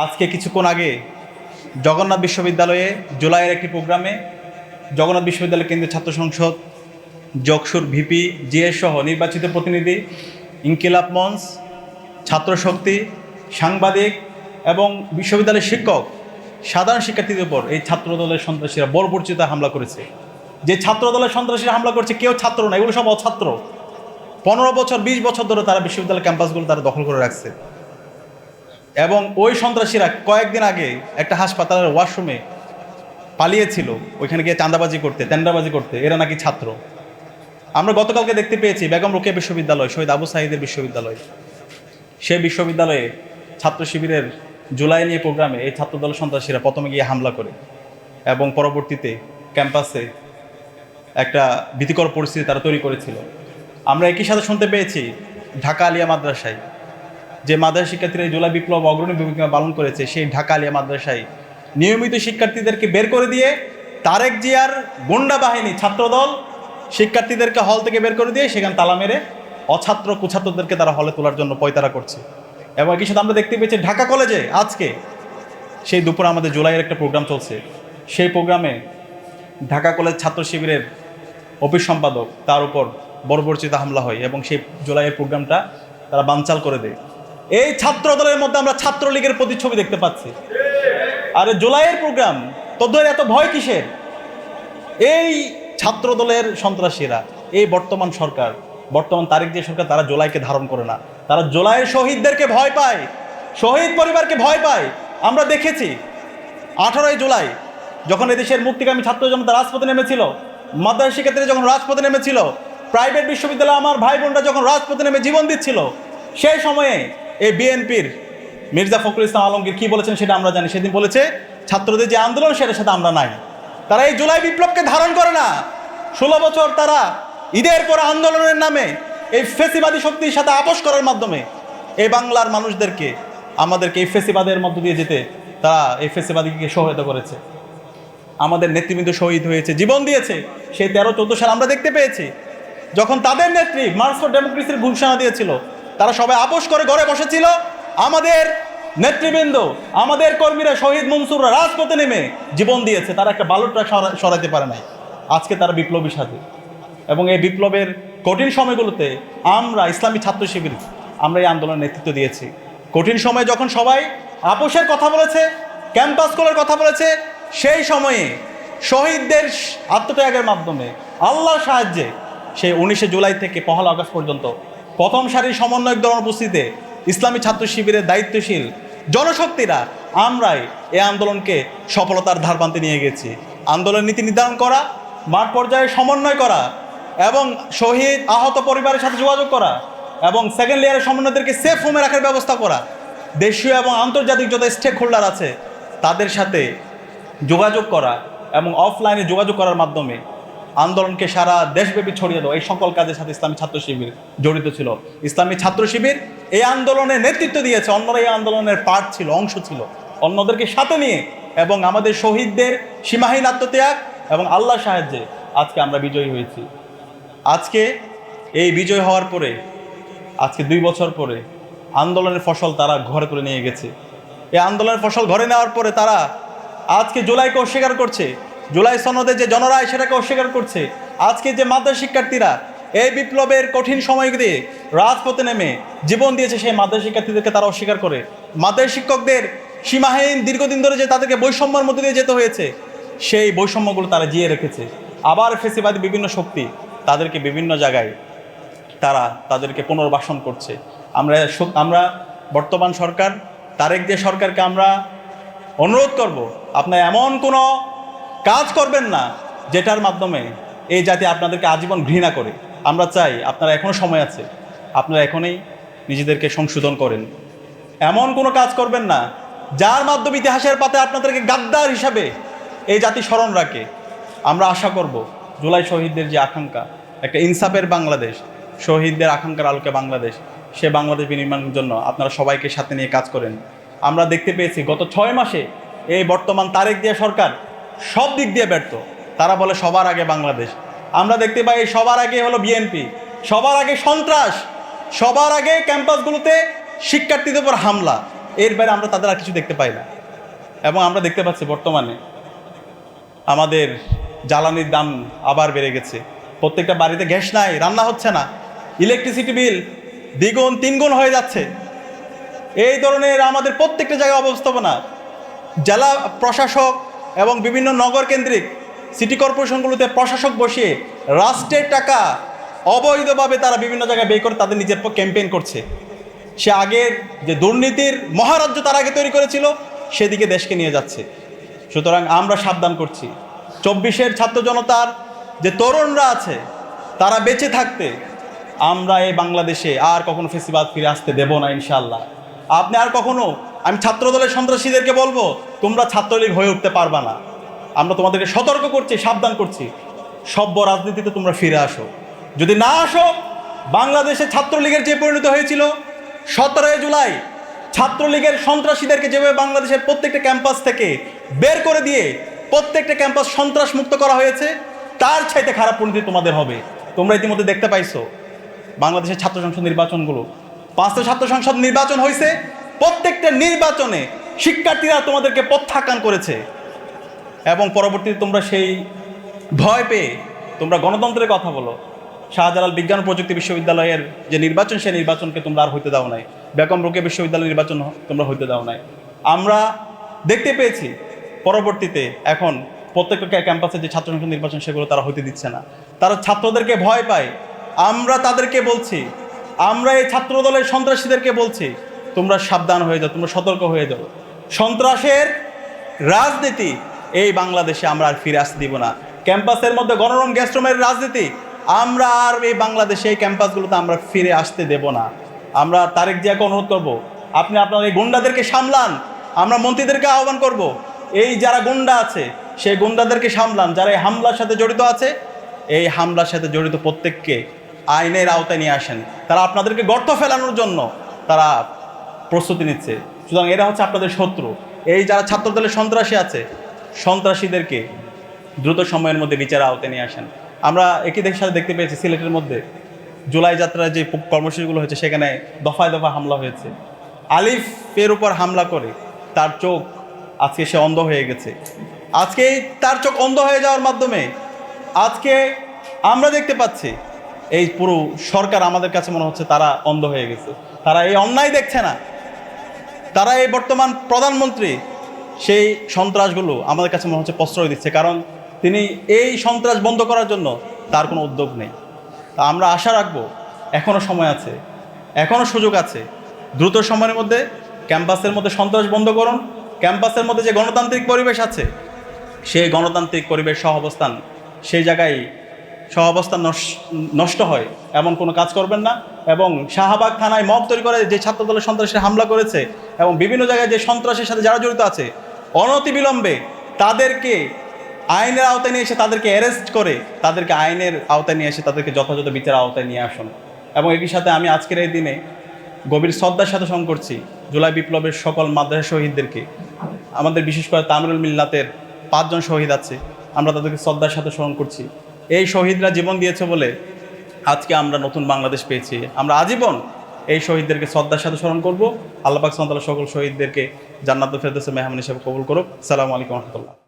আজকে কিছুক্ষণ আগে জগন্নাথ বিশ্ববিদ্যালয়ে জুলাইয়ের একটি প্রোগ্রামে জগন্নাথ বিশ্ববিদ্যালয় কেন্দ্রীয় ছাত্র সংসদ, যকসুর ভিপি, জিএস সহ নির্বাচিত প্রতিনিধি, ইনকিলাব মঞ্চ, ছাত্র শক্তি, সাংবাদিক এবং বিশ্ববিদ্যালয়ের শিক্ষক, সাধারণ শিক্ষার্থীদের উপর এই ছাত্রদলের সন্ত্রাসীরা বর্বরচিত হামলা করেছে। যে ছাত্রদলের সন্ত্রাসীরা হামলা করছে কেউ ছাত্র না, এগুলো সব অছাত্র। 15 বছর 20 বছর ধরে তারা বিশ্ববিদ্যালয় ক্যাম্পাসগুলো তারা দখল করে রাখছে। এবং ওই সন্ত্রাসীরা কয়েকদিন আগে একটা হাসপাতালের ওয়াশরুমে পালিয়েছিল, ওইখানে গিয়ে চাঁদাবাজি করতে, টেন্ডারবাজি করতে। এরা নাকি ছাত্র। আমরা গতকালকে দেখতে পেয়েছি বেগম রোকেয়া বিশ্ববিদ্যালয়, শহীদ আবু সাঈদের বিশ্ববিদ্যালয়, সেই বিশ্ববিদ্যালয়ে ছাত্র শিবিরের জুলাই নিয়ে প্রোগ্রামে এই ছাত্রদল সন্ত্রাসীরা প্রথমে গিয়ে হামলা করে এবং পরবর্তীতে ক্যাম্পাসে একটা ভীতিকর পরিস্থিতি তারা তৈরি করেছিল। আমরা একই সাথে শুনতে পেয়েছি ঢাকা আলিয়া মাদ্রাসায়, যে মাদ্রাসা শিক্ষার্থীরা জুলাই বিপ্লব অগ্রণী ভূমিকা পালন করেছে, সেই ঢাকা আলিয়া মাদ্রাসায় নিয়মিত শিক্ষার্থীদেরকে বের করে দিয়ে তারেক জিয়ার গুন্ডা বাহিনী ছাত্রদল শিক্ষার্থীদেরকে হল থেকে বের করে দিয়ে সেখানে তালা মেরে অছাত্র কুছাত্রদেরকে তারা হলে তোলার জন্য পয়তারা করছে। এবং একই সাথে আমরা দেখতে পেয়েছি ঢাকা কলেজে আজকে সেই দুপুরে আমাদের জুলাইয়ের একটা প্রোগ্রাম চলছে, সেই প্রোগ্রামে ঢাকা কলেজ ছাত্র শিবিরের অফিস সম্পাদক তার উপর বর্বরচিত হামলা হয় এবং সেই জুলাইয়ের প্রোগ্রামটা তারা বানচাল করে দেয়। এই ছাত্র দলের মধ্যে আমরা ছাত্রলীগের প্রতিচ্ছবি দেখতে পাচ্ছি। আর জুলাইয়ের প্রোগ্রাম তোদের এত ভয় কিসের? এই ছাত্র দলের সন্ত্রাসীরা, এই বর্তমান সরকার, বর্তমান তারেক যে সরকার, তারা জুলাইকে ধারণ করে না, তারা জুলাইয়ের শহীদদেরকে ভয় পায়, শহীদ পরিবারকে ভয় পায়। আমরা দেখেছি 18ই জুলাই যখন এদেশের মুক্তিকামী ছাত্র জনতা রাজপথে নেমেছিল, মাদ্রাসা শিক্ষার্থীরা যখন রাজপথে নেমেছিল, প্রাইভেট বিশ্ববিদ্যালয়ে আমার ভাই বোনরা যখন রাজপথে নেমে জীবন দিচ্ছিল, সেই সময়ে এই বিএনপির মির্জা ফখরুল ইসলাম আলমগীর কী বলেছেন সেটা আমরা জানি। সেদিন বলেছে ছাত্রদের যে আন্দোলন সেটার সাথে আমরা নাই। তারা এই জুলাই বিপ্লবকে ধারণ করে না। 16 বছর তারা ঈদের পর আন্দোলনের নামে এই ফেসিবাদী শক্তির সাথে আপোষ করার মাধ্যমে এই বাংলার মানুষদেরকে, আমাদেরকে এই ফেসিবাদের মধ্য দিয়ে যেতে তারা এই ফেসিবাদীকে সহায়তা করেছে। আমাদের নেতৃবৃন্দ শহীদ হয়েছে, জীবন দিয়েছে। সেই 13-14 সাল আমরা দেখতে পেয়েছি যখন তাদের নেত্রী মার্চ ফর ডেমোক্রেসির ঘোষণা দিয়েছিল, তারা সবাই আপোষ করে ঘরে বসেছিল। আমাদের নেতৃবৃন্দ, আমাদের কর্মীরা, শহীদ মনসুররা রাজপথে নেমে জীবন দিয়েছে, তারা একটা বালুর ট্রাক সরাইতে পারে নাই। আজকে তারা বিপ্লবী সাজে। এবং এই বিপ্লবের কঠিন সময়গুলোতে আমরা ইসলামী ছাত্র শিবির আমরা এই আন্দোলনের নেতৃত্ব দিয়েছি। কঠিন সময়ে যখন সবাই আপোষের কথা বলেছে, ক্যাম্পাস খোলার কথা বলেছে, সেই সময়ে শহীদদের আত্মত্যাগের মাধ্যমে আল্লাহর সাহায্যে সেই 19 জুলাই থেকে 1 আগস্ট পর্যন্ত প্রথম সারির সমন্বয়ক দলের উপস্থিতিতে ইসলামী ছাত্র শিবিরের দায়িত্বশীল জনশক্তিরা আমরাই এই আন্দোলনকে সফলতার ধারপ্রান্তে নিয়ে গেছি। আন্দোলনের নীতি নির্ধারণ করা, মাঠ পর্যায়ে সমন্বয় করা এবং শহীদ আহত পরিবারের সাথে যোগাযোগ করা এবং সেকেন্ড লেয়ারের সমন্বয়দেরকে সেফ হোমে রাখার ব্যবস্থা করা, দেশীয় এবং আন্তর্জাতিক যত স্টেক হোল্ডার আছে তাদের সাথে যোগাযোগ করা এবং অফলাইনে যোগাযোগ করার মাধ্যমে আন্দোলনকে সারা দেশব্যাপী ছড়িয়ে দেওয়া, এই সকল কাজের সাথে ইসলামী ছাত্র শিবির জড়িত ছিল। ইসলামী ছাত্র শিবির এই আন্দোলনের নেতৃত্ব দিয়েছে, অন্যরা এই আন্দোলনের পার্ট ছিল, অংশ ছিল, অন্যদেরকে সাথে নিয়ে। এবং আমাদের শহীদদের সীমাহীন আত্মত্যাগ এবং আল্লাহর সাহায্যে আজকে আমরা বিজয়ী হয়েছি। আজকে এই বিজয় হওয়ার পরে, আজকে 2 বছর পরে আন্দোলনের ফসল তারা ঘরে তুলে নিয়ে গেছে। এই আন্দোলনের ফসল ঘরে নেওয়ার পরে তারা আজকে জুলাইকে অস্বীকার করছে, জুলাই সনদে যে জনরায় সেটাকে অস্বীকার করছে। আজকে যে মাদ্রাসা শিক্ষার্থীরা এই বিপ্লবের কঠিন সময় দিয়ে রাজপথে নেমে জীবন দিয়েছে, সেই মাদ্রাসা শিক্ষার্থীদেরকে তারা অস্বীকার করে। মাদ্রাসা শিক্ষকদের সীমাহীন দীর্ঘদিন ধরে যে তাদেরকে বৈষম্যের মধ্যে দিয়ে যেতে হয়েছে, সেই বৈষম্যগুলো তারা জিয়ে রেখেছে। আবার ফেসিবাদী বিভিন্ন শক্তি তাদেরকে বিভিন্ন জায়গায় তাদেরকে পুনর্বাসন করছে। আমরা বর্তমান সরকার, তারেক যে সরকারকে আমরা অনুরোধ করব, আপনারা এমন কোনো কাজ করবেন না যেটার মাধ্যমে এই জাতি আপনাদেরকে আজীবন ঘৃণা করে। আমরা চাই আপনারা এখনও সময় আছে, আপনারা এখনই নিজেদেরকে সংশোধন করেন। এমন কোনো কাজ করবেন না যার মাধ্যমে ইতিহাসের পাতায় আপনাদেরকে গাদ্দার হিসাবে এই জাতি স্মরণ রাখে। আমরা আশা করব জুলাই শহীদদের যে আকাঙ্ক্ষা, একটা ইনসাফের বাংলাদেশ, শহীদদের আকাঙ্ক্ষার আলোকে বাংলাদেশ, সে বাংলাদেশ বিনির্মাণের জন্য আপনারা সবাইকে সাথে নিয়ে কাজ করেন। আমরা দেখতে পেয়েছি গত 6 মাসে এই বর্তমান তারেক জিয়া সরকার সব দিক দিয়ে ব্যর্থ। তারা বলে সবার আগে বাংলাদেশ, আমরা দেখতে পাই সবার আগে হলো বিএনপি, সবার আগে সন্ত্রাস, সবার আগে ক্যাম্পাসগুলোতে শিক্ষার্থীদের উপর হামলা। এর বাইরে আমরা তাদের আর কিছু দেখতে পাই না। এবং আমরা দেখতে পাচ্ছি বর্তমানে আমাদের জ্বালানির দাম আবার বেড়ে গেছে। প্রত্যেকটা বাড়িতে গ্যাস নাই, রান্না হচ্ছে না, ইলেকট্রিসিটি বিল দ্বিগুণ তিনগুণ হয়ে যাচ্ছে। এই ধরনের আমাদের প্রত্যেকটা জায়গায় অবস্থাপনা, জেলা প্রশাসক এবং বিভিন্ন নগর কেন্দ্রিক সিটি কর্পোরেশনগুলোতে প্রশাসক বসিয়ে রাষ্ট্রের টাকা অবৈধভাবে তারা বিভিন্ন জায়গায় ব্যয় করে তাদের নিজের ক্যাম্পেইন করছে। সে আগের যে দুর্নীতির মহারাজ্য তারা আগে তৈরি করেছিল সেদিকে দেশকে নিয়ে যাচ্ছে। সুতরাং আমরা সাবধান করছি, 24-এর ছাত্র জনতার যে তরুণরা আছে তারা বেঁচে থাকতে আমরা এই বাংলাদেশে আর কখনো ফেসিবাদ ফিরে আসতে দেব না ইনশাআল্লাহ। আপনি আর কখনো, আমি ছাত্রদলের সন্ত্রাসীদেরকে বলবো তোমরা ছাত্রলীগ হয়ে উঠতে পারবা না। আমরা তোমাদেরকে সতর্ক করছি, সাবধান করছি, সভ্য রাজনীতিতে তোমরা ফিরে আসো। যদি না আসো, বাংলাদেশে ছাত্রলীগের যে পরিণত হয়েছিল 17 জুলাই ছাত্রলীগের সন্ত্রাসীদেরকে যেভাবে বাংলাদেশের প্রত্যেকটা ক্যাম্পাস থেকে বের করে দিয়ে প্রত্যেকটা ক্যাম্পাস সন্ত্রাস মুক্ত করা হয়েছে, তার চাইতে খারাপ পরিণতি তোমাদের হবে। তোমরা ইতিমধ্যে দেখতে পাইছো বাংলাদেশের ছাত্র সংসদ নির্বাচনগুলো, 5টা ছাত্র সংসদ নির্বাচন হয়েছে, প্রত্যেকটা নির্বাচনে শিক্ষার্থীরা তোমাদেরকে প্রত্যাখ্যান করেছে এবং পরবর্তীতে তোমরা সেই ভয় পেয়ে তোমরা গণতন্ত্রের কথা বলো। শাহজালাল বিজ্ঞান ও প্রযুক্তি বিশ্ববিদ্যালয়ের যে নির্বাচন, সেই নির্বাচনকে তোমরা আর হইতে দাও নাই। বেগম রোকেয়া বিশ্ববিদ্যালয়ের নির্বাচন তোমরা হইতে দাও নাই। আমরা দেখতে পেয়েছি পরবর্তীতে এখন প্রত্যেকটা ক্যাম্পাসে যে ছাত্র সংসদ নির্বাচন সেগুলো তারা হইতে দিচ্ছে না, তারা ছাত্রদেরকে ভয় পায়। আমরা তাদেরকে বলছি, আমরা এই ছাত্র দলের সন্ত্রাসীদেরকে বলছি তোমরা সাবধান হয়ে যাও, তোমরা সতর্ক হয়ে যাও। সন্ত্রাসের রাজনীতি এই বাংলাদেশে আমরা আর ফিরে আসতে দিব না। ক্যাম্পাসের মধ্যে গণরম গ্যাস্ট্রমের রাজনীতি আমরা আর এই বাংলাদেশে এই ক্যাম্পাসগুলোতে আমরা ফিরে আসতে দেব না। আমরা তারেক জিয়াকে অনুরোধ করব, আপনি আপনার এই গুন্ডাদেরকে সামলান। আমরা মন্ত্রীদেরকে আহ্বান করব, এই যারা গুন্ডা আছে সেই গুন্ডাদেরকে সামলান। যারা এই হামলার সাথে জড়িত আছে, এই হামলার সাথে জড়িত প্রত্যেককে আইনের আওতায় নিয়ে আসেন। তারা আপনাদেরকে গর্ত ফেলানোর জন্য তারা প্রস্তুতি নিচ্ছে। সুতরাং এরা হচ্ছে আপনাদের শত্রু। এই যারা ছাত্রদলের সন্ত্রাসী আছে, সন্ত্রাসীদেরকে দ্রুত সময়ের মধ্যে বিচারের আওতায় নিয়ে আসেন। আমরা একই দেশের সাথে দেখতে পেয়েছি সিলেটের মধ্যে জুলাই যাত্রার যে কর্মসূচিগুলো হয়েছে সেখানে দফায় দফায় হামলা হয়েছে। আলিফের উপর হামলা করে তার চোখ আজকে সে অন্ধ হয়ে গেছে। আজকে তার চোখ অন্ধ হয়ে যাওয়ার মাধ্যমে আজকে আমরা দেখতে পাচ্ছি এই পুরো সরকার আমাদের কাছে মনে হচ্ছে তারা অন্ধ হয়ে গেছে। তারা এই অন্যায় দেখছে না। তারা এই বর্তমান প্রধানমন্ত্রী সেই সন্ত্রাসগুলো আমাদের কাছে মনে হচ্ছে প্রশ্রয় দিচ্ছে, কারণ তিনি এই সন্ত্রাস বন্ধ করার জন্য তার কোনো উদ্যোগ নেই। তা আমরা আশা রাখবো এখনও সময় আছে, এখনও সুযোগ আছে। দ্রুত সময়ের মধ্যে ক্যাম্পাসের মধ্যে সন্ত্রাস বন্ধ করুন। ক্যাম্পাসের মধ্যে যে গণতান্ত্রিক পরিবেশ আছে সেই গণতান্ত্রিক পরিবেশ সহাবস্থান, সেই জায়গায় সহাবস্থান নষ্ট হয় এমন কোনো কাজ করবেন না। এবং শাহবাগ থানায় মব তৈরি করে যে ছাত্রদলের সন্ত্রাসে হামলা করেছে এবং বিভিন্ন জায়গায় যে সন্ত্রাসের সাথে যারা জড়িত আছে, অনতিবিলম্বে তাদেরকে আইনের আওতায় নিয়ে এসে তাদেরকে অ্যারেস্ট করে তাদেরকে আইনের আওতায় নিয়ে এসে তাদেরকে যথাযথ বিচারের আওতায় নিয়ে আসুন। এবং একই সাথে আমি আজকের এই দিনে গভীর শ্রদ্ধার সাথে স্মরণ করছি জুলাই বিপ্লবের সকল মাদ্রাসা শহীদদেরকে। আমাদের বিশেষ করে তামিরুল মিল্লাতের 5 জন শহীদ আছে, আমরা তাদেরকে শ্রদ্ধার সাথে স্মরণ করছি। এই শহীদরা জীবন দিয়েছে বলে আজকে আমরা নতুন বাংলাদেশ পেয়েছি। আমরা আজীবন এই শহীদদেরকে শ্রদ্ধার সাথে স্মরণ করব। আল্লাহ পাক সুবহানাহু ওয়া তাআলা সকল শহীদদেরকে জান্নাতুল ফেরদৌসে মেহমান হিসেবে কবুল করুক। আসসালামু আলাইকুম ওয়া রাহমাতুল্লাহ।